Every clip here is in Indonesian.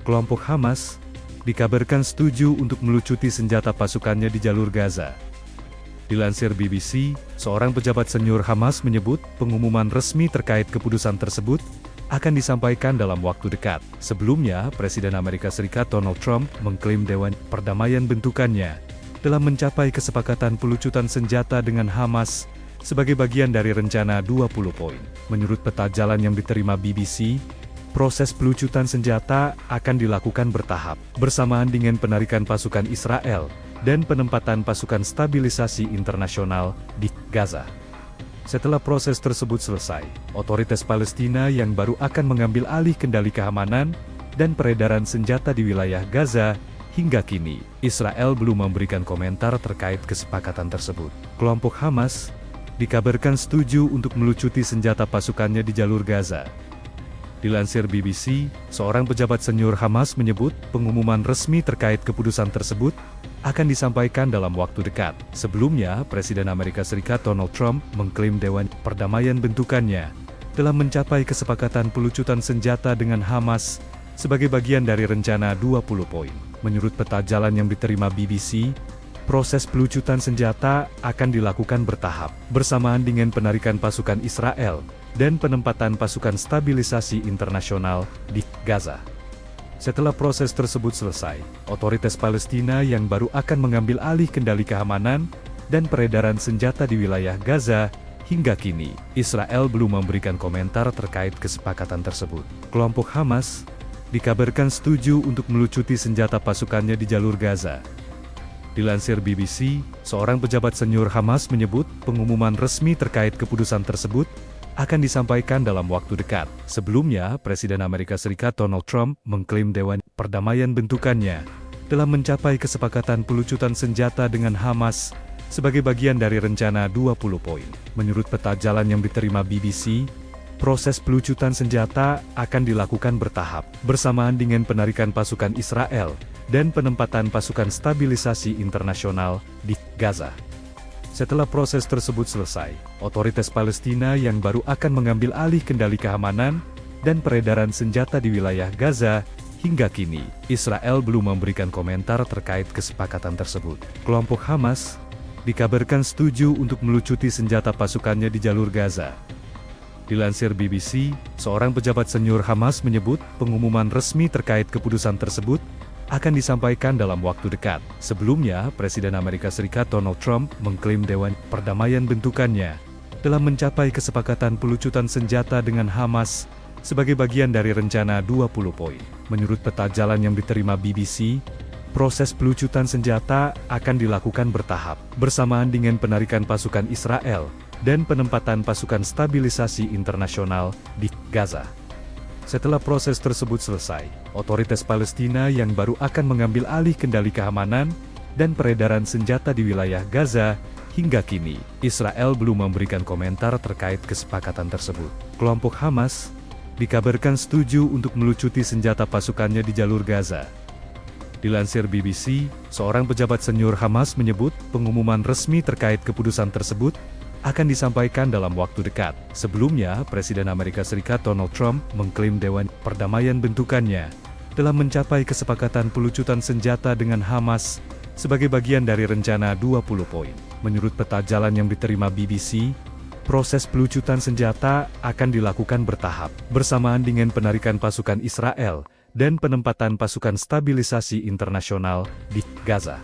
Kelompok Hamas dikabarkan setuju untuk melucuti senjata pasukannya di jalur Gaza. Dilansir BBC, seorang pejabat senior Hamas menyebut pengumuman resmi terkait keputusan tersebut akan disampaikan dalam waktu dekat. Sebelumnya, Presiden Amerika Serikat Donald Trump mengklaim Dewan Perdamaian bentukannya telah mencapai kesepakatan pelucutan senjata dengan Hamas sebagai bagian dari rencana 20 poin. Menurut peta jalan yang diterima BBC, proses pelucutan senjata akan dilakukan bertahap, bersamaan dengan penarikan pasukan Israel dan penempatan pasukan stabilisasi internasional di Gaza. Setelah proses tersebut selesai, otoritas Palestina yang baru akan mengambil alih kendali keamanan dan peredaran senjata di wilayah Gaza. Hingga kini, Israel belum memberikan komentar terkait kesepakatan tersebut. Kelompok Hamas dikabarkan setuju untuk melucuti senjata pasukannya di jalur Gaza. Dilansir BBC, seorang pejabat senior Hamas menyebut pengumuman resmi terkait keputusan tersebut akan disampaikan dalam waktu dekat. Sebelumnya, Presiden Amerika Serikat Donald Trump mengklaim Dewan Perdamaian bentukannya telah mencapai kesepakatan pelucutan senjata dengan Hamas sebagai bagian dari rencana 20 poin. Menurut peta jalan yang diterima BBC, proses pelucutan senjata akan dilakukan bertahap, bersamaan dengan penarikan pasukan Israel dan penempatan pasukan stabilisasi internasional di Gaza. Setelah proses tersebut selesai, otoritas Palestina yang baru akan mengambil alih kendali keamanan dan peredaran senjata di wilayah Gaza. Hingga kini, Israel belum memberikan komentar terkait kesepakatan tersebut. Kelompok Hamas dikabarkan setuju untuk melucuti senjata pasukannya di jalur Gaza. Dilansir BBC, seorang pejabat senior Hamas menyebut pengumuman resmi terkait keputusan tersebut akan disampaikan dalam waktu dekat. Sebelumnya, Presiden Amerika Serikat Donald Trump mengklaim Dewan Perdamaian bentukannya telah mencapai kesepakatan pelucutan senjata dengan Hamas sebagai bagian dari rencana 20 poin. Menurut peta jalan yang diterima BBC, proses pelucutan senjata akan dilakukan bertahap, bersamaan dengan penarikan pasukan Israel dan penempatan pasukan stabilisasi internasional di Gaza. Setelah proses tersebut selesai, otoritas Palestina yang baru akan mengambil alih kendali keamanan dan peredaran senjata di wilayah Gaza. Hingga kini, Israel belum memberikan komentar terkait kesepakatan tersebut. Kelompok Hamas dikabarkan setuju untuk melucuti senjata pasukannya di jalur Gaza. Dilansir BBC, seorang pejabat senior Hamas menyebut pengumuman resmi terkait keputusan tersebut akan disampaikan dalam waktu dekat. Sebelumnya, Presiden Amerika Serikat Donald Trump mengklaim Dewan Perdamaian bentukannya telah mencapai kesepakatan pelucutan senjata dengan Hamas sebagai bagian dari rencana 20 poin. Menurut peta jalan yang diterima BBC, proses pelucutan senjata akan dilakukan bertahap, bersamaan dengan penarikan pasukan Israel dan penempatan pasukan stabilisasi internasional di Gaza. Setelah proses tersebut selesai, otoritas Palestina yang baru akan mengambil alih kendali keamanan dan peredaran senjata di wilayah Gaza. Hingga kini, Israel belum memberikan komentar terkait kesepakatan tersebut. Kelompok Hamas dikabarkan setuju untuk melucuti senjata pasukannya di jalur Gaza. Dilansir BBC, seorang pejabat senior Hamas menyebut pengumuman resmi terkait keputusan tersebut akan disampaikan dalam waktu dekat. Sebelumnya, Presiden Amerika Serikat Donald Trump mengklaim Dewan Perdamaian bentukannya telah mencapai kesepakatan pelucutan senjata dengan Hamas sebagai bagian dari rencana 20 poin. Menurut peta jalan yang diterima BBC, proses pelucutan senjata akan dilakukan bertahap, bersamaan dengan penarikan pasukan Israel dan penempatan pasukan stabilisasi internasional di Gaza.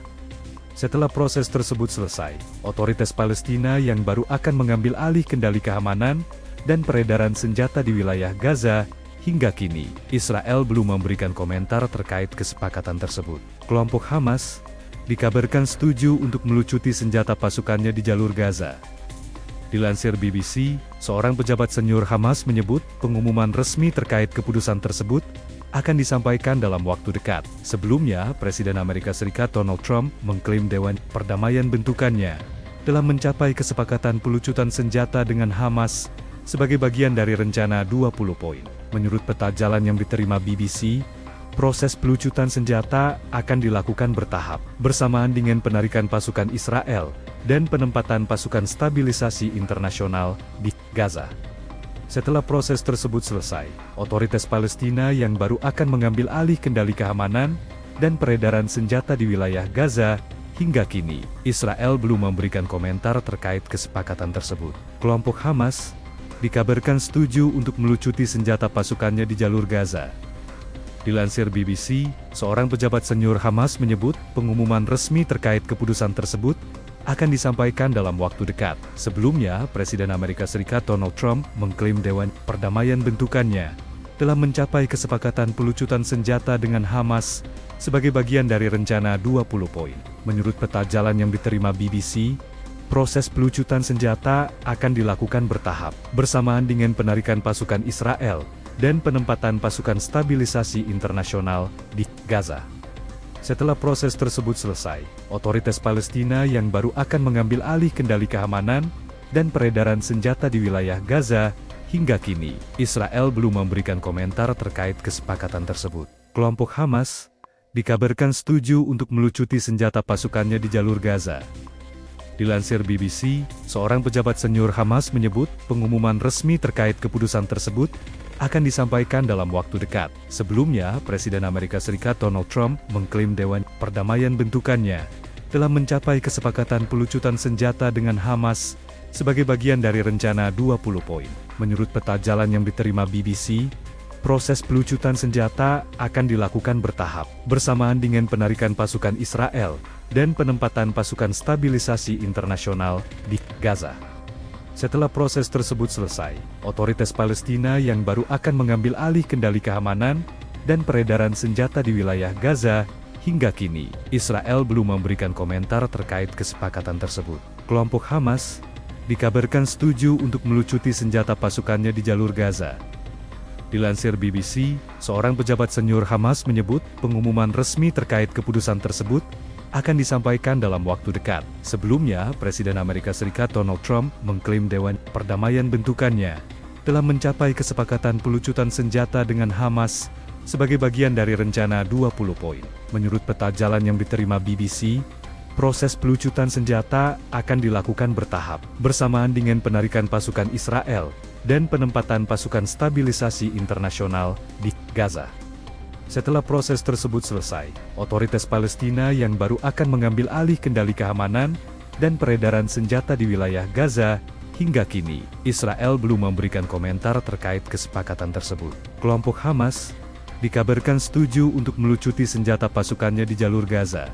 Setelah proses tersebut selesai, otoritas Palestina yang baru akan mengambil alih kendali keamanan dan peredaran senjata di wilayah Gaza. Hingga kini, Israel belum memberikan komentar terkait kesepakatan tersebut. Kelompok Hamas dikabarkan setuju untuk melucuti senjata pasukannya di jalur Gaza. Dilansir BBC, seorang pejabat senior Hamas menyebut pengumuman resmi terkait keputusan tersebut akan disampaikan dalam waktu dekat. Sebelumnya, Presiden Amerika Serikat Donald Trump mengklaim Dewan Perdamaian bentukannya telah mencapai kesepakatan pelucutan senjata dengan Hamas sebagai bagian dari rencana 20 poin. Menurut peta jalan yang diterima BBC, proses pelucutan senjata akan dilakukan bertahap, bersamaan dengan penarikan pasukan Israel dan penempatan pasukan stabilisasi internasional di Gaza. Setelah proses tersebut selesai, otoritas Palestina yang baru akan mengambil alih kendali keamanan dan peredaran senjata di wilayah Gaza. Hingga kini, Israel belum memberikan komentar terkait kesepakatan tersebut. Kelompok Hamas dikabarkan setuju untuk melucuti senjata pasukannya di jalur Gaza. Dilansir BBC, seorang pejabat senior Hamas menyebut pengumuman resmi terkait keputusan tersebut akan disampaikan dalam waktu dekat. Sebelumnya, Presiden Amerika Serikat Donald Trump mengklaim Dewan Perdamaian bentukannya telah mencapai kesepakatan pelucutan senjata dengan Hamas sebagai bagian dari rencana 20 poin. Menurut peta jalan yang diterima BBC, proses pelucutan senjata akan dilakukan bertahap, bersamaan dengan penarikan pasukan Israel dan penempatan pasukan stabilisasi internasional di Gaza. Setelah proses tersebut selesai, otoritas Palestina yang baru akan mengambil alih kendali keamanan dan peredaran senjata di wilayah Gaza. Hingga kini, Israel belum memberikan komentar terkait kesepakatan tersebut. Kelompok Hamas dikabarkan setuju untuk melucuti senjata pasukannya di jalur Gaza. Dilansir BBC, seorang pejabat senior Hamas menyebut pengumuman resmi terkait keputusan tersebut akan disampaikan dalam waktu dekat. Sebelumnya, Presiden Amerika Serikat Donald Trump mengklaim Dewan Perdamaian bentukannya telah mencapai kesepakatan pelucutan senjata dengan Hamas sebagai bagian dari rencana 20 poin. Menurut peta jalan yang diterima BBC, proses pelucutan senjata akan dilakukan bertahap, bersamaan dengan penarikan pasukan Israel dan penempatan pasukan stabilisasi internasional di Gaza. Setelah proses tersebut selesai, otoritas Palestina yang baru akan mengambil alih kendali keamanan dan peredaran senjata di wilayah Gaza. Hingga kini, Israel belum memberikan komentar terkait kesepakatan tersebut. Kelompok Hamas dikabarkan setuju untuk melucuti senjata pasukannya di jalur Gaza. Dilansir BBC, seorang pejabat senior Hamas menyebut pengumuman resmi terkait keputusan tersebut akan disampaikan dalam waktu dekat. Sebelumnya, Presiden Amerika Serikat Donald Trump mengklaim Dewan Perdamaian bentukannya telah mencapai kesepakatan pelucutan senjata dengan Hamas sebagai bagian dari rencana 20 poin. Menurut peta jalan yang diterima BBC, proses pelucutan senjata akan dilakukan bertahap, bersamaan dengan penarikan pasukan Israel dan penempatan pasukan stabilisasi internasional di Gaza. Setelah proses tersebut selesai, otoritas Palestina yang baru akan mengambil alih kendali keamanan dan peredaran senjata di wilayah Gaza. Hingga kini, Israel belum memberikan komentar terkait kesepakatan tersebut. Kelompok Hamas dikabarkan setuju untuk melucuti senjata pasukannya di jalur Gaza.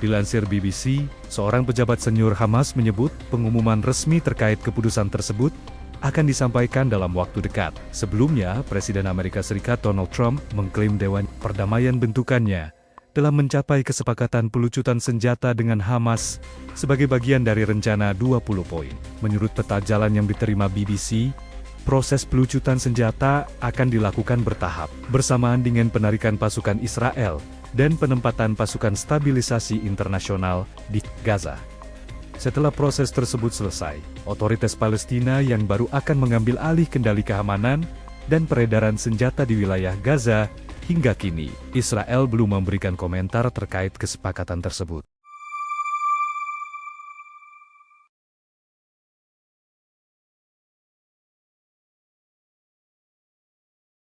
Dilansir BBC, seorang pejabat senior Hamas menyebut pengumuman resmi terkait keputusan tersebut akan disampaikan dalam waktu dekat. Sebelumnya, Presiden Amerika Serikat Donald Trump mengklaim Dewan Perdamaian bentukannya telah mencapai kesepakatan pelucutan senjata dengan Hamas sebagai bagian dari rencana 20 poin. Menurut peta jalan yang diterima BBC, proses pelucutan senjata akan dilakukan bertahap, bersamaan dengan penarikan pasukan Israel dan penempatan pasukan stabilisasi internasional di Gaza. Setelah proses tersebut selesai, otoritas Palestina yang baru akan mengambil alih kendali keamanan dan peredaran senjata di wilayah Gaza. Hingga kini, Israel belum memberikan komentar terkait kesepakatan tersebut.